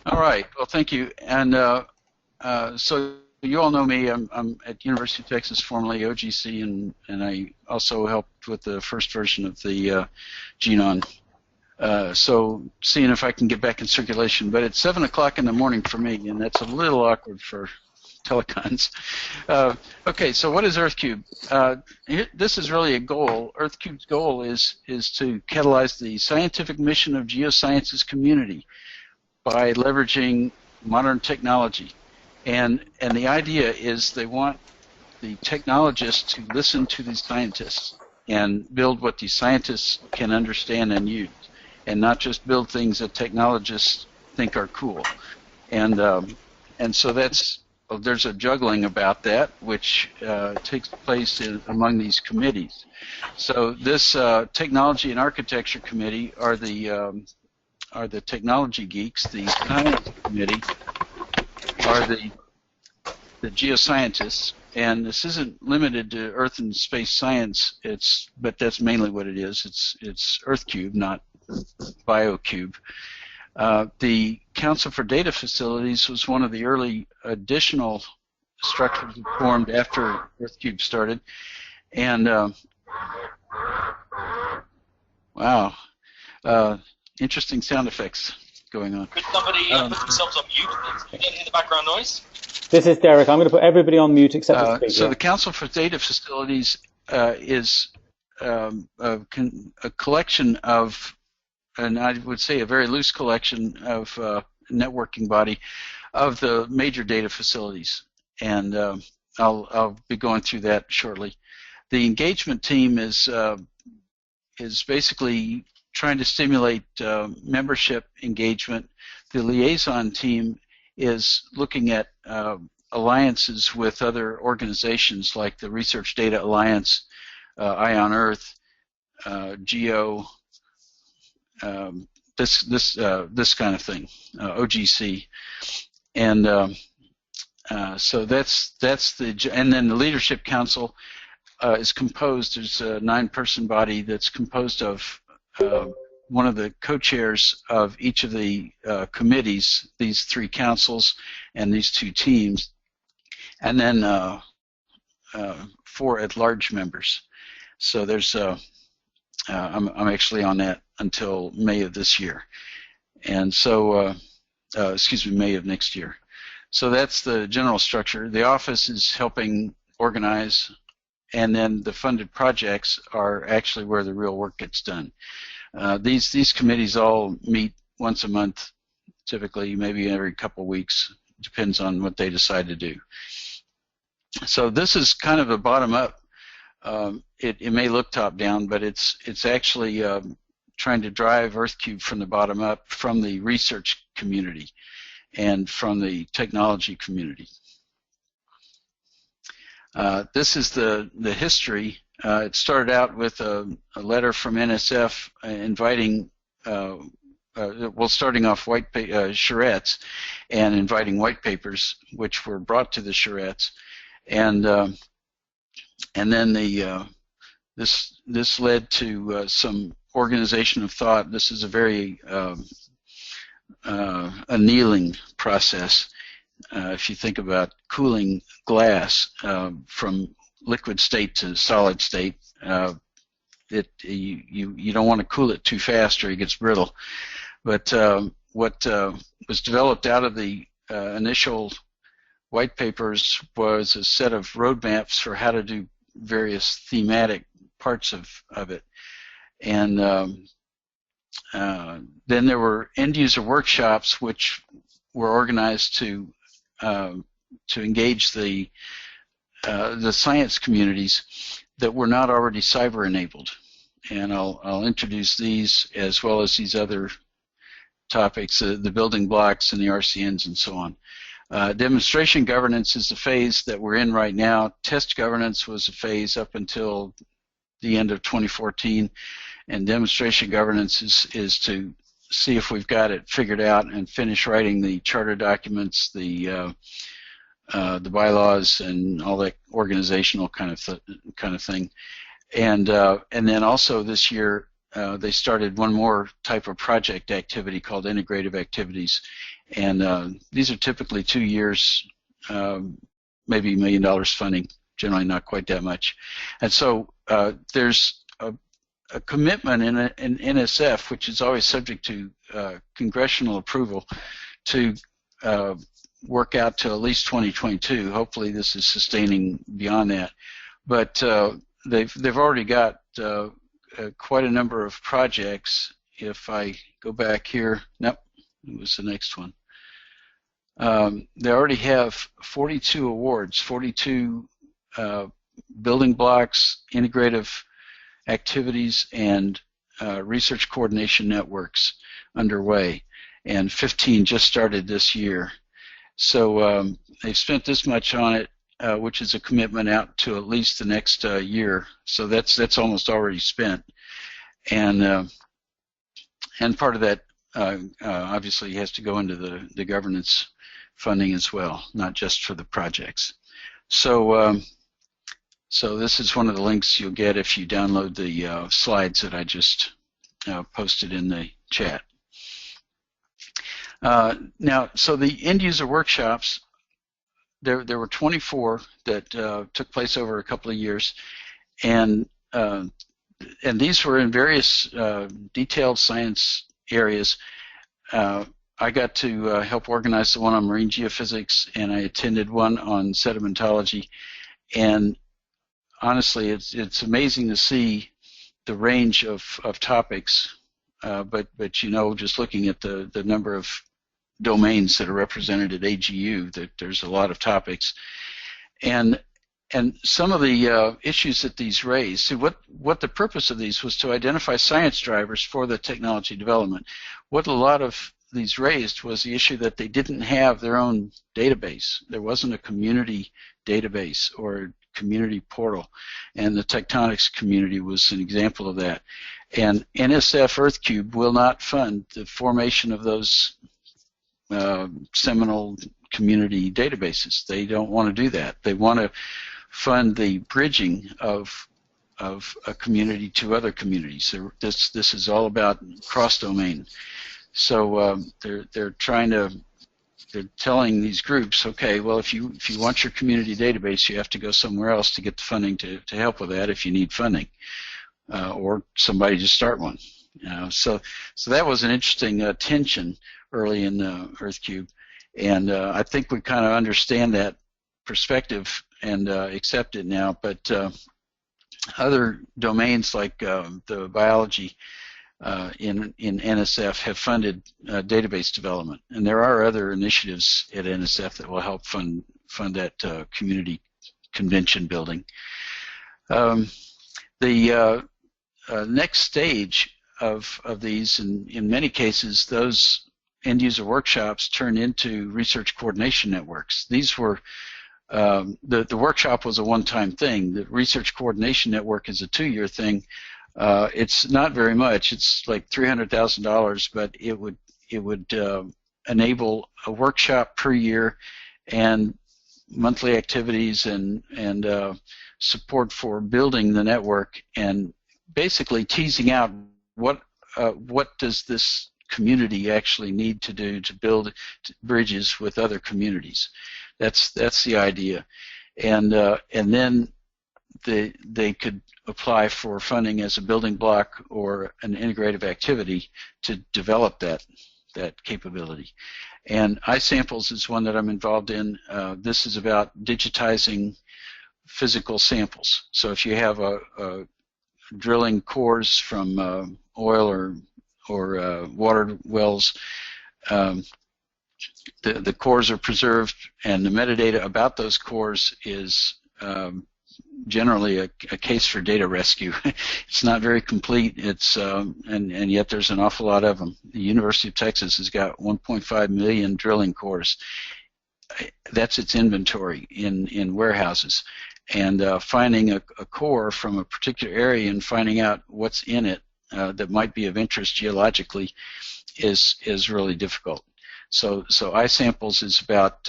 All right. Well, thank you. And so you all know me. I'm at University of Texas, formerly OGC, and I also helped with the first version of the GNON. So seeing if I can get back in circulation. But it's 7 o'clock in the morning for me, and that's a little awkward for telecons. Okay, so what is EarthCube? This is really a goal. EarthCube's goal is to catalyze the scientific mission of geosciences community by leveraging modern technology. And the idea is they want the technologists to listen to these scientists and build what these scientists can understand and use, and not just build things that technologists think are cool. And so there's a juggling about that, which takes place among these committees. So this technology and architecture committee are the technology geeks. The science committee are the geoscientists, and this isn't limited to Earth and space science. But that's mainly what it is. It's EarthCube, not BioCube. The Council for Data Facilities was one of the early additional structures that formed after EarthCube started, and wow. Interesting sound effects going on. Could somebody put themselves on mute and hear the background noise? This is Derek. I'm going to put everybody on mute except the speaker. So the Council for Data Facilities is a collection of, and I would say a very loose collection of networking body of the major data facilities. And I'll be going through that shortly. The engagement team is basically trying to stimulate membership engagement. The liaison team is looking at alliances with other organizations like the Research Data Alliance, Eye on Earth, Geo, this kind of thing, OGC, and so that's the, and then the Leadership Council is composed. There's a 9-person body that's composed of one of the co-chairs of each of the committees, these 3 councils and these 2 teams, and then 4 at-large members. So there's I'm actually on that until May of this year, and so excuse me, May of next year. So that's the general structure. The office is helping organize, and then the funded projects are actually where the real work gets done. These committees all meet once a month, typically, maybe every couple of weeks, depends on what they decide to do. So this is kind of a bottom-up. It may look top-down, but it's actually trying to drive EarthCube from the bottom up, from the research community and from the technology community. This is the history. It started out with a letter from NSF inviting, well, starting off charrettes and inviting white papers, which were brought to the charrettes, and then this led to some organization of thought. This is a very annealing process. If you think about cooling glass from liquid state to solid state, you don't want to cool it too fast or it gets brittle. But what was developed out of the initial white papers was a set of roadmaps for how to do various thematic parts of it. And then there were end-user workshops which were organized to engage the science communities that were not already cyber-enabled. And I'll introduce these as well as these other topics, the building blocks and the RCNs and so on. Demonstration governance is the phase that we're in right now. Test governance was a phase up until the end of 2014, and demonstration governance is to see if we've got it figured out and finish writing the charter documents, the bylaws, and all that organizational kind of thing. And then also this year they started one more type of project activity called Integrative Activities, And these are typically 2 years, maybe $1 million funding, generally not quite that much. And so there's a commitment in NSF, which is always subject to congressional approval, to work out to at least 2022. Hopefully this is sustaining beyond that. But they've already got quite a number of projects. If I go back here, nope, it was the next one. They already have 42 awards, 42 building blocks, integrative activities, and research coordination networks underway, and 15 just started this year. So they've spent this much on it, which is a commitment out to at least the next year. So that's almost already spent, and part of that obviously has to go into the governance funding as well, not just for the projects. So so this is one of the links you'll get if you download the slides that I just posted in the chat. Now, so the end user workshops, there were 24 that took place over a couple of years, and these were in various detailed science areas. I got to help organize the one on marine geophysics, and I attended one on sedimentology. And honestly, it's amazing to see the range of topics. But you know, just looking at the number of domains that are represented at AGU, that there's a lot of topics. And some of the issues that these raise, see what the purpose of these was to identify science drivers for the technology development. What a lot of these raised was the issue that they didn't have their own database. There wasn't a community database or community portal, and the tectonics community was an example of that. And NSF EarthCube will not fund the formation of those seminal community databases. They don't want to do that. They want to fund the bridging of a community to other communities. So this is all about cross-domain. So they're telling these groups, okay, well, if you want your community database, you have to go somewhere else to get the funding to help with that if you need funding, or somebody just start one. So that was an interesting tension early in EarthCube, and I think we kind of understand that perspective and accept it now. But other domains like the biology in NSF have funded database development, and there are other initiatives at NSF that will help fund that community convention building. The next stage of these, in many cases, those end user workshops turn into research coordination networks. These were the workshop was a one-time thing. The research coordination network is a 2-year thing. It's not very much. It's like $300,000, but it would enable a workshop per year and monthly activities and support for building the network, and basically teasing out what does this community actually need to do to build bridges with other communities. That's the idea, and then they could apply for funding as a building block or an integrative activity to develop that capability. And iSamples is one that I'm involved in. This is about digitizing physical samples. So if you have a drilling cores from oil or water wells, the cores are preserved, and the metadata about those cores is generally a case for data rescue. It's not very complete. It's and yet there's an awful lot of them. The University of Texas has got 1.5 million drilling cores. That's its inventory in warehouses, and finding a core from a particular area and finding out what's in it that might be of interest geologically is really difficult. So iSamples is about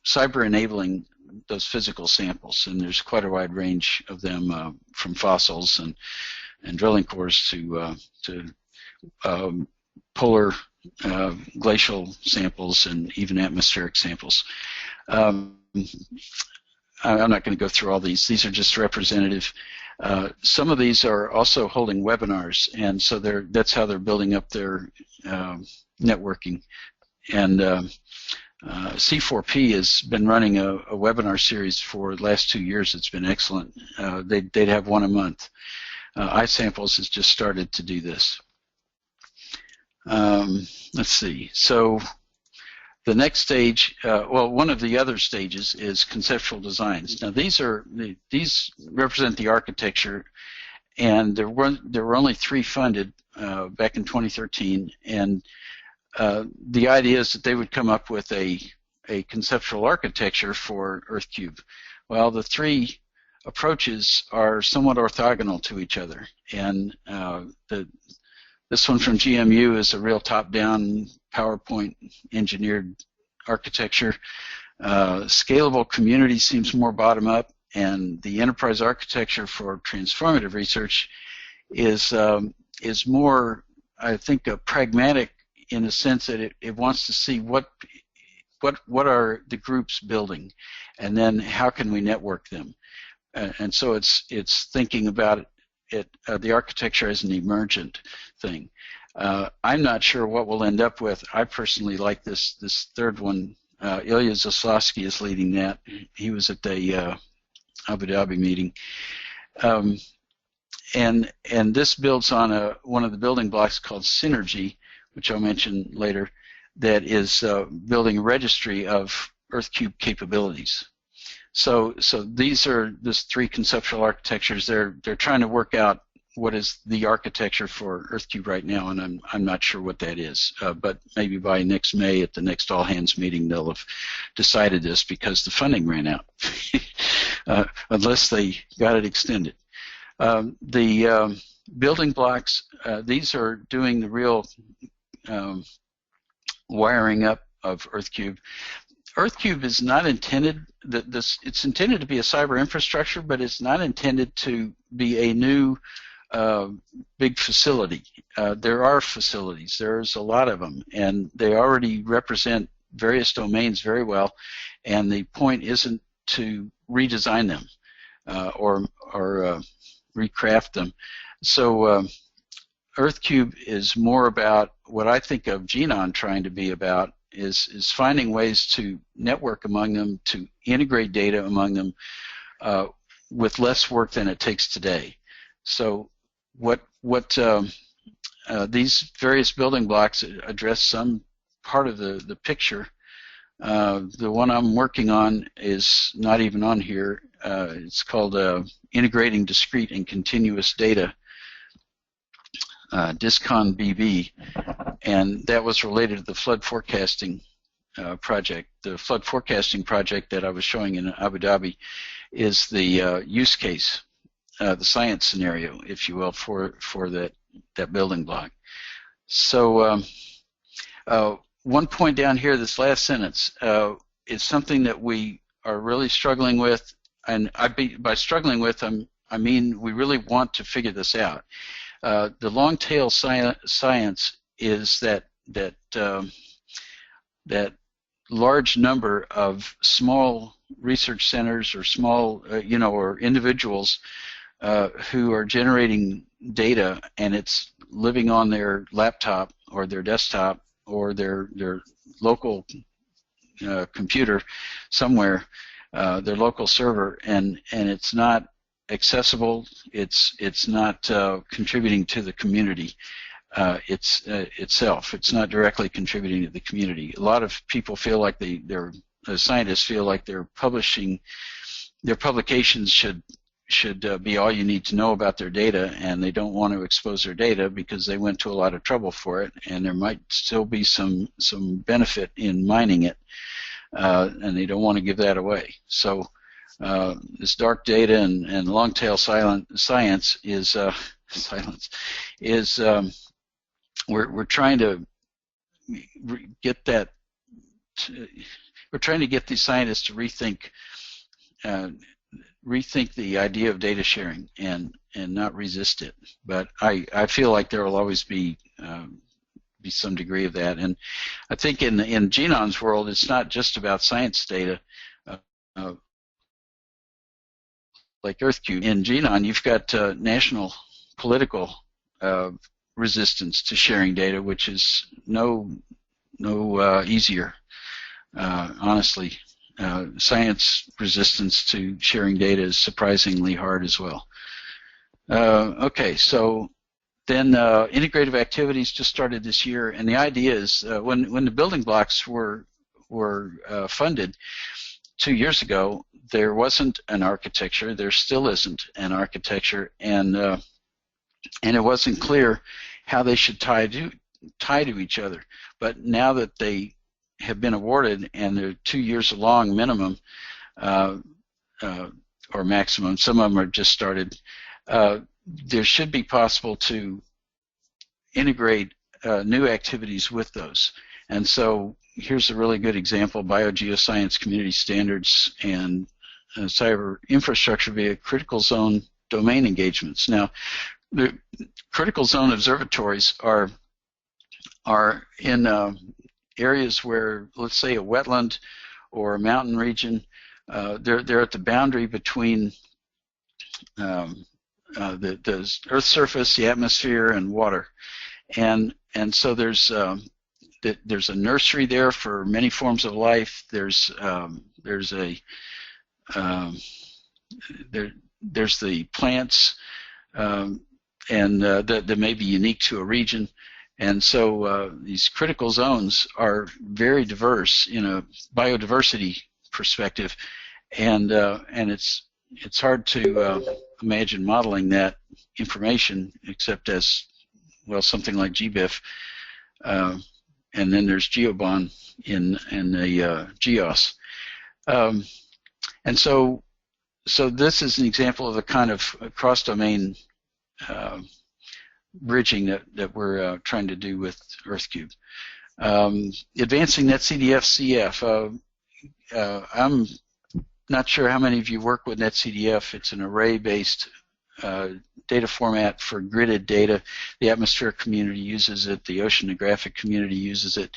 cyber enabling those physical samples, and there's quite a wide range of them, from fossils and drilling cores to polar glacial samples and even atmospheric samples. I'm not going to go through all these. These are just representative. Some of these are also holding webinars, and so that's how they're building up their networking. And C4P has been running a webinar series for the last 2 years. It's been excellent. They'd have one a month. iSamples has just started to do this. Let's see. So the next stage, well, one of the other stages is conceptual designs. Now these represent the architecture, and there were only 3 funded back in 2013, and the idea is that they would come up with a conceptual architecture for EarthCube. Well, the 3 approaches are somewhat orthogonal to each other, and this one from GMU is a real top-down PowerPoint engineered architecture. Scalable community seems more bottom-up, and the enterprise architecture for transformative research is more, I think, pragmatic in the sense that it wants to see what are the groups building, and then how can we network them. And so it's thinking about the architecture as an emergent thing. I'm not sure what we'll end up with. I personally like this third one. Ilya Zaslavsky is leading that. He was at the Abu Dhabi meeting. And this builds on one of the building blocks called synergy, which I'll mention later, that is building a registry of EarthCube capabilities. So these are these 3 conceptual architectures. They're trying to work out what is the architecture for EarthCube right now, and I'm not sure what that is. But maybe by next May at the next all hands meeting they'll have decided this, because the funding ran out, unless they got it extended. The building blocks, these are doing the real wiring up of EarthCube. EarthCube is not intended it's intended to be a cyber infrastructure, but it's not intended to be a new big facility. There are facilities. There's a lot of them, and they already represent various domains very well, and the point isn't to redesign them or recraft them. So EarthCube is more about what I think of GNON trying to be about, is finding ways to network among them, to integrate data among them with less work than it takes today. So what these various building blocks address some part of the picture. The one I'm working on is not even on here. It's called Integrating Discrete and Continuous Data, DISCON BB, and that was related to the flood forecasting project. The flood forecasting project that I was showing in Abu Dhabi is the use case, the science scenario, if you will, for that building block. So one point down here, this last sentence, is something that we are really struggling with, and by struggling with, I mean we really want to figure this out. The long-tail science is that large number of small research centers or small, or individuals who are generating data, and it's living on their laptop or their desktop or their local computer somewhere, their local server, and it's not accessible. It's not contributing to the community itself. It's not directly contributing to the community. A lot of people feel like scientists feel like their publications should be all you need to know about their data, and they don't want to expose their data because they went to a lot of trouble for it, and there might still be some benefit in mining it, and they don't want to give that away. So this dark data and long-tail science is we're trying to get that. We're trying to get these scientists to rethink the idea of data sharing and not resist it. But I feel like there will always be be some degree of that. And I think in GNON's world, it's not just about science data. Like EarthCube, in GNON, you've got national political resistance to sharing data, which is no easier, honestly. Science resistance to sharing data is surprisingly hard as well. Okay, so then integrative activities just started this year, and the idea is when the building blocks were funded 2 years ago, there wasn't an architecture. There still isn't an architecture, and it wasn't clear how they should tie to each other. But now that they have been awarded and they're 2 years along minimum or maximum, some of them are just started, there should be possible to integrate new activities with those. And so here's a really good example: biogeoscience community standards and cyber infrastructure via critical zone domain engagements. Now, the critical zone observatories are in areas where, let's say, a wetland or a mountain region, they're at the boundary between the Earth's surface, the atmosphere, and water, and so there's a nursery there for many forms of life. There's the plants, and that may be unique to a region. And so these critical zones are very diverse in a biodiversity perspective, and it's hard to imagine modeling that information except as, well, something like GBIF, and then there's GeoBond in the GEOS, and so this is an example of the kind of cross-domain bridging that we're trying to do with EarthCube. Advancing NetCDF CF. I'm not sure how many of you work with NetCDF. It's an array-based data format for gridded data. The atmospheric community uses it. The oceanographic community uses it.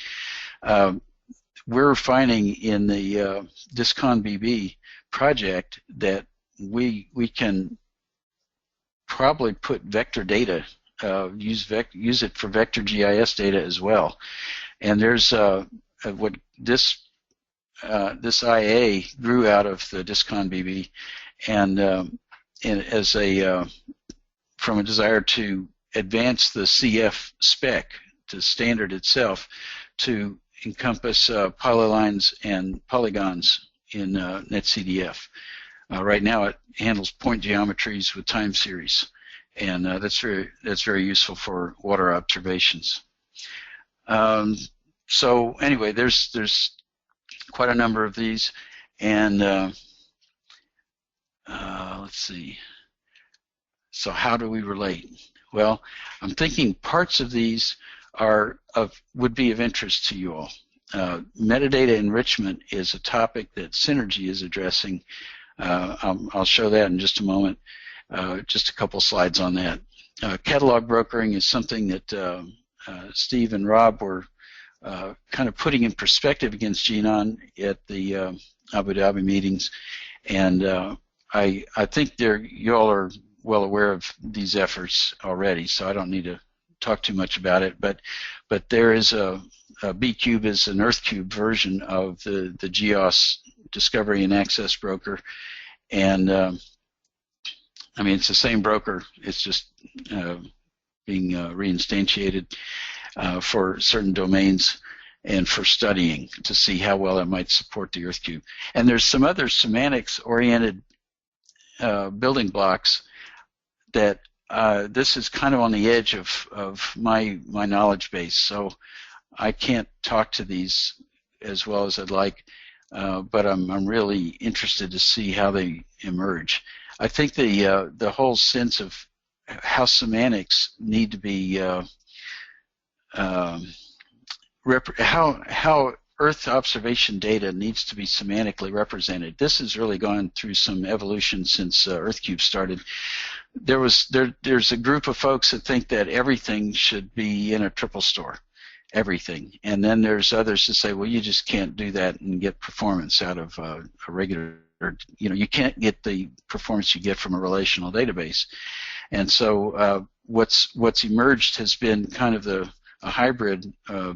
We're finding in the DisconBB project that we can probably put vector data, use it for vector GIS data as well. And there's what this IA grew out of the DisconBB, and as from a desire to advance the CF spec, to standard itself, to encompass polylines and polygons in NetCDF. Right now, it handles point geometries with time series, and that's very useful for water observations. So anyway, there's quite a number of these, and let's see. So how do we relate? Well, I'm thinking parts of these would be of interest to you all. Metadata enrichment is a topic that Synergy is addressing. I'll show that in just a moment. Just a couple slides on that. Catalog brokering is something that Steve and Rob were kind of putting in perspective against GNON at the Abu Dhabi meetings, and I think you all are well aware of these efforts already, so I don't need to talk too much about it. But there is a BCube is an EarthCube version of the GEOS discovery and access broker, and I mean, it's the same broker. It's just being reinstantiated for certain domains and for studying to see how well it might support the EarthCube. And there's some other semantics-oriented building blocks that this is kind of on the edge of my knowledge base, so I can't talk to these as well as I'd like, but I'm really interested to see how they emerge. I think the whole sense of how semantics need to be how Earth observation data needs to be semantically represented. This has really gone through some evolution since EarthCube started. There's a group of folks that think that everything should be in a triple store, everything. And then there's others that say, well, you just can't do that and get performance out of a regular, you can't get the performance you get from a relational database. And so what's emerged has been kind of a hybrid,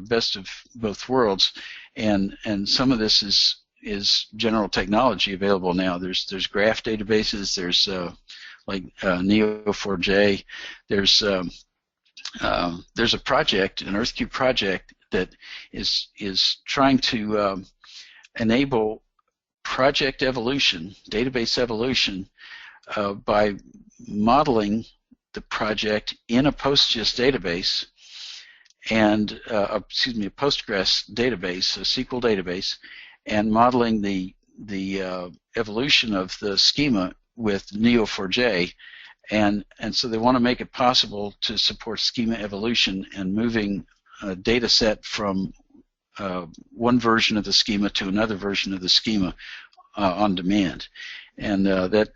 best of both worlds, and some of this is general technology available now. There's graph databases. There's like Neo4j. There's a project, an EarthCube project, that is trying to enable project evolution, database evolution, by modeling the project in a PostGIS database and a Postgres database, a SQL database, and modeling the evolution of the schema with Neo4j, and so they want to make it possible to support schema evolution and moving a data set from one version of the schema to another version of the schema on demand. And that,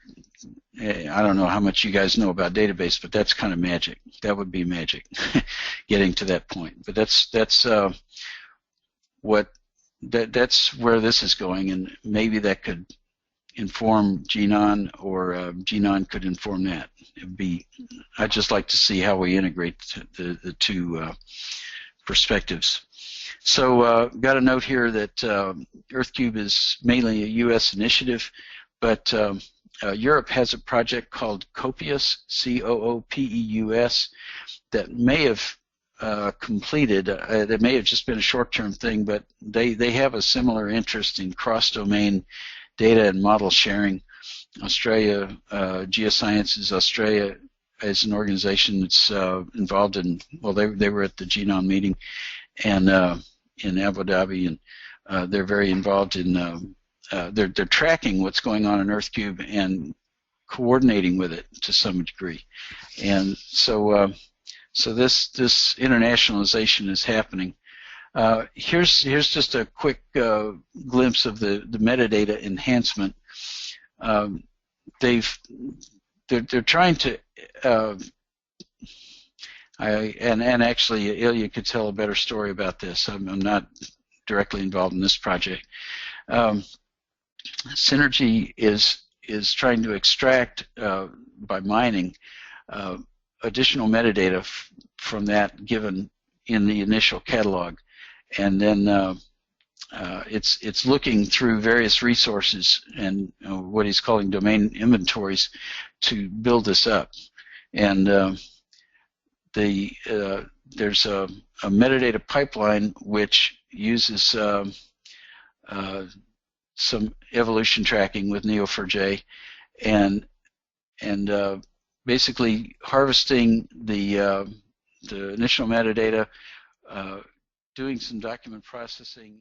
I don't know how much you guys know about database, but that's kind of magic. That would be magic, getting to that point. But that's where this is going, and maybe that could inform GNON, or GNON could inform that. I'd just like to see how we integrate the two perspectives. So got a note here that EarthCube is mainly a U.S. initiative, but Europe has a project called Coopeus, C-O-O-P-E-U-S, that may have completed. That may have just been a short-term thing, but they have a similar interest in cross-domain data and model sharing. Australia, Geosciences Australia is an organization that's involved in, well, they were at the GNON meeting and in Abu Dhabi, and they're very involved in, they're tracking what's going on in EarthCube and coordinating with it to some degree. And so this internationalization is happening. Here's just a quick glimpse of the metadata enhancement. They're trying to and actually Ilya could tell a better story about this. I'm not directly involved in this project. Synergy is trying to extract by mining additional metadata from that given in the initial catalog, and then it's looking through various resources and what he's calling domain inventories to build this up. And there's a metadata pipeline which uses some evolution tracking with Neo4j, and basically harvesting the initial metadata, doing some document processing